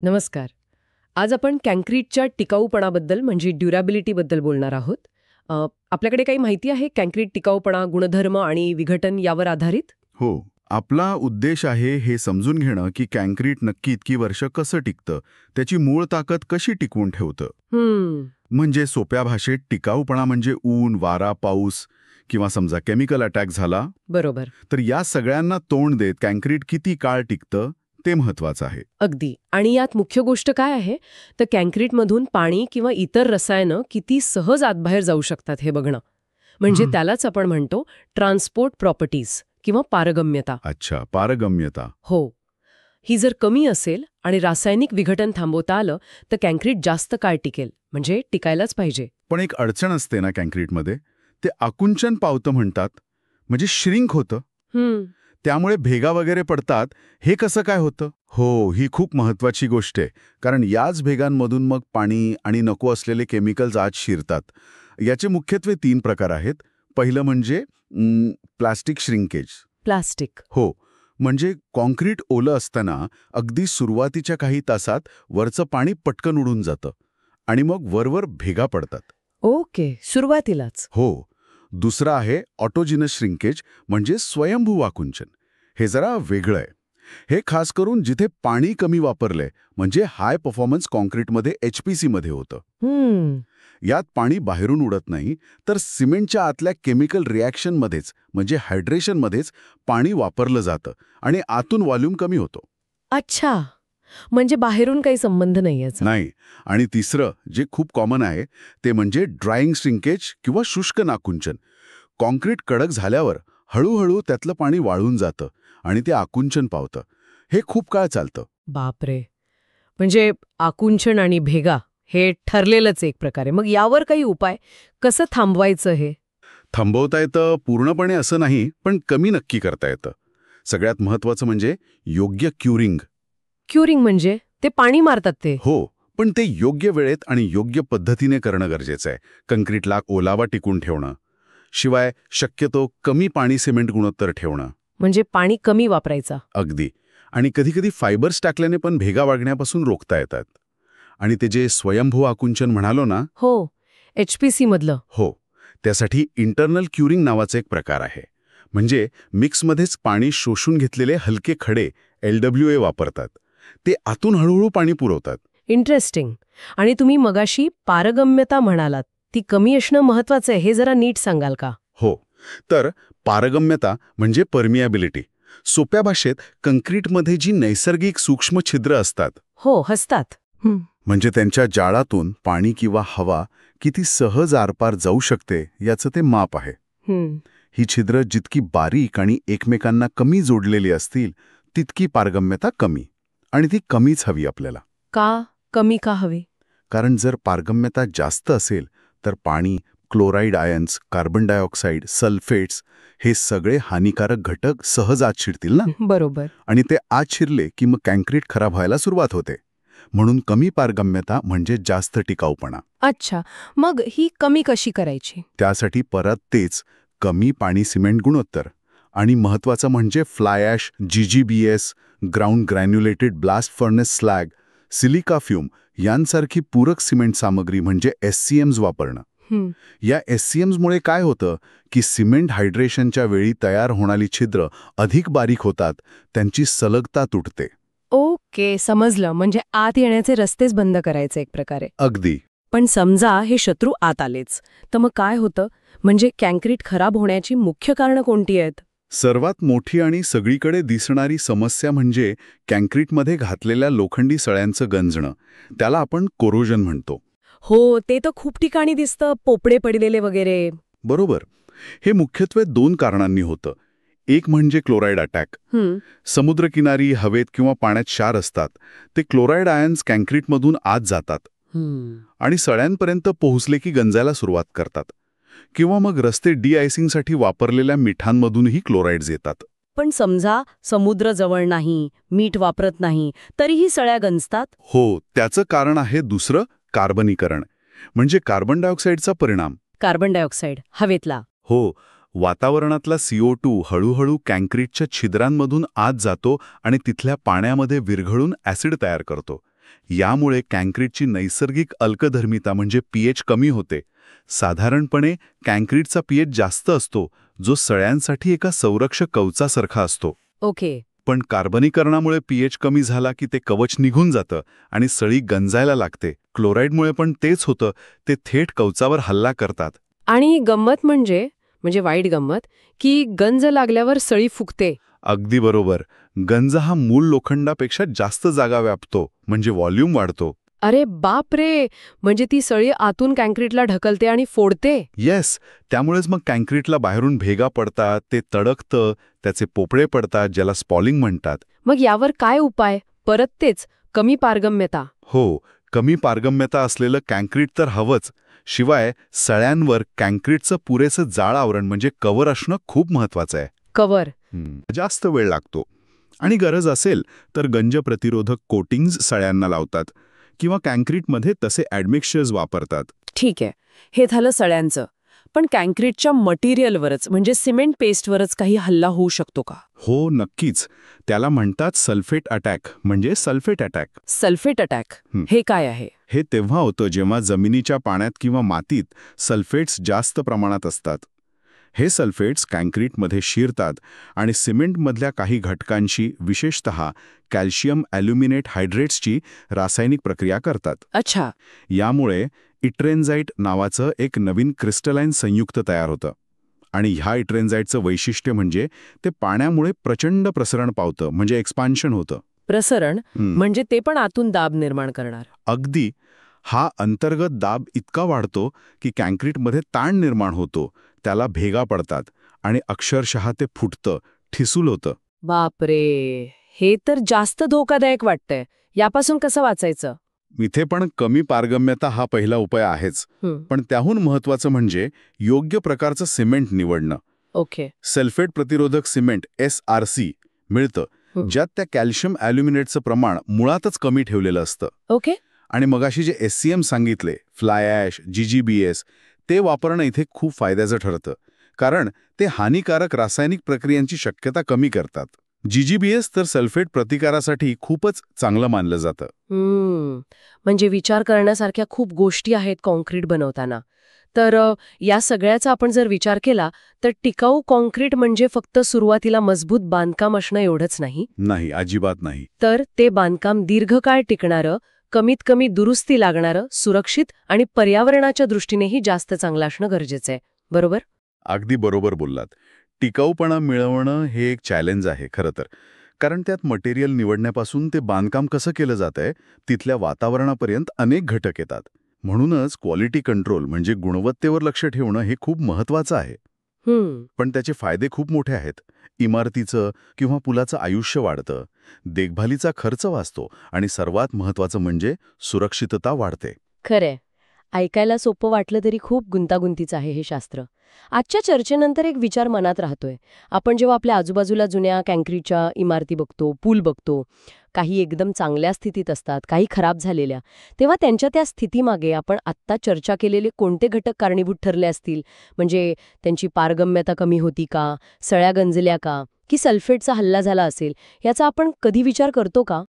नमस्कार. आज आपण कँक्रीटच्या टिकाऊपणाबद्दल म्हणजे ड्युरॅबिलिटीबद्दल बोलणार आहोत. आपल्याकडे काही माहिती आहे कँक्रीट टिकाऊपणा, गुणधर्म आणि विघटन यावर आधारित? हो. आपला उद्देश आहे हे समजून घेणं की कँक्रीट नक्की इतकी वर्ष कसं टिकतं, त्याची मूळ ताकद कशी टिकवून ठेवतं. म्हणजे सोप्या भाषेत टिकाऊपणा म्हणजे ऊन, वारा, पाऊस किंवा समजा केमिकल अटॅक झाला बरोबर. तर या सगळ्यांना तोंड देत कँक्रीट किती काळ टिकतं ते महत्वाचं आहे. अगदी. आणि यात मुख्य गोष्ट काय आहे तर कँक्रीटमधून पाणी किंवा इतर रसायनं किती सहज आतबाहेर जाऊ शकतात हे बघणं. म्हणजे त्यालाच आपण म्हणतो ट्रान्सपोर्ट प्रॉपर्टीज किंवा पारगम्यता. अच्छा, पारगम्यता. हो. ही जर कमी असेल आणि रासायनिक विघटन थांबवता आलं तर कँक्रीट जास्त काळ टिकेल, म्हणजे टिकायलाच पाहिजे. पण एक अडचण असते ना कँक्रीटमध्ये, ते आकुंचन पावतं म्हणतात, म्हणजे श्रिंक होतं. त्यामुळे भेगा वगैरे पडतात. हे कसं काय होतं? हो, ही खूप महत्वाची गोष्ट आहे. कारण याच भेगांमधून मग पाणी आणि नको असलेले केमिकल्स आत शिरतात. याचे मुख्यत्वे 3 प्रकार आहेत. पहिलं म्हणजे प्लास्टिक श्रिंकेज. प्लास्टिक. हो, म्हणजे कॉन्क्रीट ओलं असताना अगदी सुरुवातीच्या काही तासात वरचं पाणी पटकन उडून जातं आणि मग वरवर भेगा पडतात. ओके, सुरुवातीलाच. हो. दुसरं आहे ऑटोजिनस श्रिंकेज, म्हणजे स्वयंभू आकुंचन. हे जरा वेगळं आहे. हे खास करून जिथे पाणी कमी वापरलंय, म्हणजे हाय परफॉर्मन्स कॉन्क्रीटमध्ये HPC मध्ये होतं. यात पाणी बाहेरून उडत नाही, तर सिमेंटच्या आतल्या केमिकल रिॲक्शनमध्येच म्हणजे हायड्रेशनमध्येच पाणी वापरलं जातं आणि आतून व्हॉल्यूम कमी होतो. अच्छा, म्हणजे बाहेरून काही संबंध नाही याचा. नाही. आणि तिसरं जे खूप कॉमन आहे ते म्हणजे ड्रायिंग श्रिंकेज किंवा शुष्क आकुंचन. कॉन्क्रीट कडक झाल्यावर हळूहळू त्यातलं पाणी वाळून जातं आणि ते आकुंचन पावतं. हे खूप काळ चालतं. बापरे. म्हणजे आकुंचन आणि भेगा हे ठरलेलंच एक प्रकारे. मग यावर काही उपाय? कसं थांबवायचं हे? थांबवता येतं पूर्णपणे असं नाही, पण कमी नक्की करता येतं. सगळ्यात महत्वाचं म्हणजे योग्य क्युरिंग. क्युरिंग म्हणजे ते पाणी मारतात ते? हो, पण ते योग्य वेळेत आणि योग्य पद्धतीने करणं गरजेचं आहे. कंक्रीटला ओलावा टिकून ठेवणं. शिवाय शक्यतो कमी पाणी सिमेंट गुणोत्तर ठेवणं. म्हणजे पाणी कमी वापरायचा. अगदी. आणि कधीकधी फायबर्स टाकल्याने पण भेगा वाढण्यापासून रोखता येतात. आणि ते जे स्वयंभू आकुंचन म्हणालो ना. हो, HPC मधलं. हो, त्यासाठी इंटरनल क्युरिंग नावाचा एक प्रकार आहे. म्हणजे मिक्समध्येच पाणी शोषून घेतलेले हलके खडे LWA वापरतात. ते आतून हळूहळू पाणी पुरवतात. इंटरेस्टिंग. आणि तुम्ही मगाशी पारगम्यता म्हणालात, ती कमी असणं महत्वाचं आहे, हे जरा नीट सांगाल का? हो, तर पारगम्यता म्हणजे परमियाबिलिटी. सोप्या भाषेत कंक्रीटमध्ये जी नैसर्गिक सूक्ष्म छिद्र असतात. हो, हसतात. म्हणजे त्यांच्या जाळातून पाणी किंवा हवा किती सहज आरपार जाऊ शकते याचं ते माप आहे. ही छिद्र जितकी बारीक आणि एकमेकांना कमी जोडलेली असतील तितकी पारगम्यता कमी. आणि ती कमीच हवी आपल्याला. का कमी का हवी? कारण जर पारगम्यता जास्त असेल तर पाणी, chloride ions, carbon dioxide, sulphates हे सगळे हानिकारक घटक सहज आत शिरतील ना. बरोबर. आणि ते आत शिरले की मग कँक्रीट खराब व्हायला सुरुवात होते. म्हणून कमी पारगम्यता म्हणजे जास्त टिकाऊपणा. अच्छा, मग ही कमी कशी करायची? त्यासाठी परत तेच कमी पाणी सिमेंट गुणोत्तर आणि महत्वाचं म्हणजे fly ash, GGBS, ground granulated blast furnace slag, silica fume यांसारखी पूरक सिमेंट सामग्री म्हणजे SCMs वापरणं. या SCMsमुळे काय होतं की सिमेंट हायड्रेशनच्या वेळी तयार होणारी छिद्र अधिक बारीक होतात, त्यांची सलगता तुटते. ओके, समजलं. म्हणजे आत येण्याचे रस्तेच बंद करायचे एक प्रकारे. अगदी. पण समजा हे शत्रू आत आलेच, तर मग काय होतं? म्हणजे कँक्रीट खराब होण्याची मुख्य कारणं कोणती आहेत? सर्वात मोठी आणि सगळीकडे दिसणारी समस्या म्हणजे कँक्रीटमध्ये घातलेल्या लोखंडी सळ्यांचं गंजणं. त्याला आपण कोरोजन म्हणतो. हो, ते तर खूप ठिकाणी दिसतं, पोपडे पडलेले वगैरे. बरोबर. हे मुख्यत्वे 2 कारणांनी होतं. एक म्हणजे क्लोराईड अटॅक. समुद्रकिनारी हवेत किंवा पाण्यात क्षार असतात. ते क्लोराईड आयन्स कँक्रीटमधून आत जातात आणि सळ्यांपर्यंत पोहोचले की गंजायला सुरुवात करतात. किंवा मग रस्ते डी-आयसिंगसाठी वापरलेल्या मिठांमधूनही क्लोराईड्स येतात. पण समजा समुद्र जवळ नाही, मीठ वापरत नाही, तरीही सळ्या गंजतात? हो, त्याचं कारण आहे दुसरं, कार्बनीकरण. म्हणजे कार्बन डायऑक्साईडचा परिणाम. कार्बन डायऑक्साईड हवेतला? हो, वातावरणातला CO2 हळूहळू कँक्रीटच्या छिद्रांमधून आत जातो आणि तिथल्या पाण्यामध्ये विरघळून ॲसिड तयार करतो. यामुळे कँक्रीटची नैसर्गिक अल्कधर्मिता म्हणजे पीएच कमी होते. साधारणपणे कँक्रीटचा पीएच जास्त असतो, जो सळ्यांसाठी एका संरक्षक कवचासारखा असतो. ओके. पण कार्बनीकरणामुळे पीएच कमी झाला की ते कवच निघून जातं आणि सळी गंजायला लागते. क्लोराईडमुळे पण तेच होतं, ते थेट कवचावर हल्ला करतात. आणि गंमत म्हणजे वाईट गंमत, की गंज लागल्यावर सळी फुगते. अगदी बरोबर. गंज हा मूळ लोखंडापेक्षा जास्त जागा व्यापतो, म्हणजे व्हॉल्यूम वाढतो. अरे बाप रे, म्हणजे ती सळी आतून कँक्रीटला ढकलते आणि फोडते. येस, त्यामुळेच मग कँक्रीटला बाहेरून भेगा पडतात, ते तडकतं, त्याचे पोपळे पडतात, ज्याला स्पॉलिंग म्हणतात. मग यावर काय उपाय? परत तेच, कमी पारगम्यता. हो, कमी पारगम्यता असलेलं कँक्रीट तर हवंच. शिवाय सळ्यांवर कँक्रीटचं पुरेसं जाळ आवरण म्हणजे कव्हर असणं खूप महत्वाचं आहे. कव्हर. जास्त वेळ लागतो. आणि गरज असेल तर गंज प्रतिरोधक कोटिंग्ज सळ्यांना लावतात किंवा कँक्रीटमध्ये तसे ॲडमिक्चर्स वापरतात. ठीक आहे, हे झालं सळ्यांचं. पण कँक्रीटच्या मटेरियलवरच म्हणजे सिमेंट पेस्टवरच काही हल्ला होऊ शकतो का? हो, नक्कीच. त्याला म्हणतात सल्फेट अटॅक म्हणजे सल्फेट अटॅक. सल्फेट अटॅक हे काय आहे? हे तेव्हा होतं जेव्हा जमिनीच्या पाण्यात किंवा मातीत सल्फेट्स जास्त प्रमाणात असतात. हे सल्फेट्स कँक्रीटमध्ये शिरतात आणि सिमेंटमधल्या काही घटकांशी, विशेषतः कॅल्शियम ॲल्युमिनेट हायड्रेट्सची रासायनिक प्रक्रिया करतात. अच्छा. यामुळे इट्रेन्झाईट नावाचं एक नवीन क्रिस्टलाइन संयुक्त तयार होतं. आणि ह्या इट्रेन्झाईटचं वैशिष्ट्य म्हणजे ते पाण्यामुळे प्रचंड प्रसरण पावतं, म्हणजे एक्सपान्शन होतं. प्रसरण म्हणजे ते पण आतून दाब निर्माण करणार. अगदी. हा अंतर्गत दाब इतका वाढतो की कँक्रीटमध्ये ताण निर्माण होतो, त्याला भेगा पडतात आणि अक्षरशः ते फुटतं, ठिसूल होतं. बापरे, हे तर जास्त धोकादायक वाटतंय. यापासून कसं वाचायचं? इथे पण कमी पारगम्यता हा पहिला उपाय आहेच. पण त्याहून महत्वाचं म्हणजे योग्य प्रकारचं सिमेंट निवडणं. ओके. सल्फेट प्रतिरोधक सिमेंट SRC मिळतं, ज्यात त्या कॅल्शियम ॲल्युमिनेटचं प्रमाण मुळातच कमी ठेवलेलं असतं. ओके. आणि मगाशी जे SCM सांगितले, फ्लाय ॲश, GGBS, ते वापरणं इथे खूप फायद्याचं ठरतं. कारण ते हानिकारक रासायनिक प्रक्रियांची शक्यता कमी करतात. GGBS तर सल्फेट प्रतिकारासाठी खूपच चांगलं मानलं जातं. म्हणजे विचार करण्यासारख्या खूप गोष्टी आहेत कॉन्क्रीट बनवताना. तर या सगळ्याचा आपण जर विचार केला तर टिकाऊ कॉन्क्रीट म्हणजे फक्त सुरुवातीला मजबूत बांधकाम असणं एवढंच नाही. नाही, अजिबात नाही. तर ते बांधकाम दीर्घकाळ टिकणारं, कमीत कमी दुरुस्ती लागणारं, सुरक्षित आणि पर्यावरणाच्या दृष्टीनेही जास्त चांगलं असणं गरजेचं आहे. बरोबर? अगदी बरोबर बोललात. टिकाऊपणा मिळवणं हे एक चॅलेंज आहे खरं तर. कारण त्यात मटेरियल निवडण्यापासून ते बांधकाम कसं केलं जातंय, तिथल्या वातावरणापर्यंत अनेक घटक येतात. म्हणूनच क्वालिटी कंट्रोल म्हणजे गुणवत्तेवर लक्ष ठेवणं हे खूप महत्वाचं आहे. पण त्याचे फायदे खूप मोठे आहेत. इमारतीचं किंवा पुलाचं आयुष्य वाढतं, देखभालीचा खर्च वाचतो आणि सर्वात महत्वाचं म्हणजे सुरक्षितता वाढते. खरंय. ऐकायला सोपं वाटलं तरी खूप गुंतागुंतीचं आहे हे शास्त्र. आजच्या चर्चेनंतर एक विचार मनात राहतोय. आपण जेव्हा आपल्या आजूबाजूला जुन्या कँक्रीटच्या इमारती बघतो, पूल बघतो, काही एकदम चांगल्या स्थितीत असतात, काही खराब झालेल्या, तेव्हा त्यांच्या त्या स्थितीमागे आपण आत्ता चर्चा केलेले कोणते घटक कारणीभूत ठरले असतील? म्हणजे त्यांची पारगम्यता कमी होती का, सळ्या गंजल्या का, की सल्फेटचा हल्ला झाला असेल, याचा आपण कधी विचार करतो का?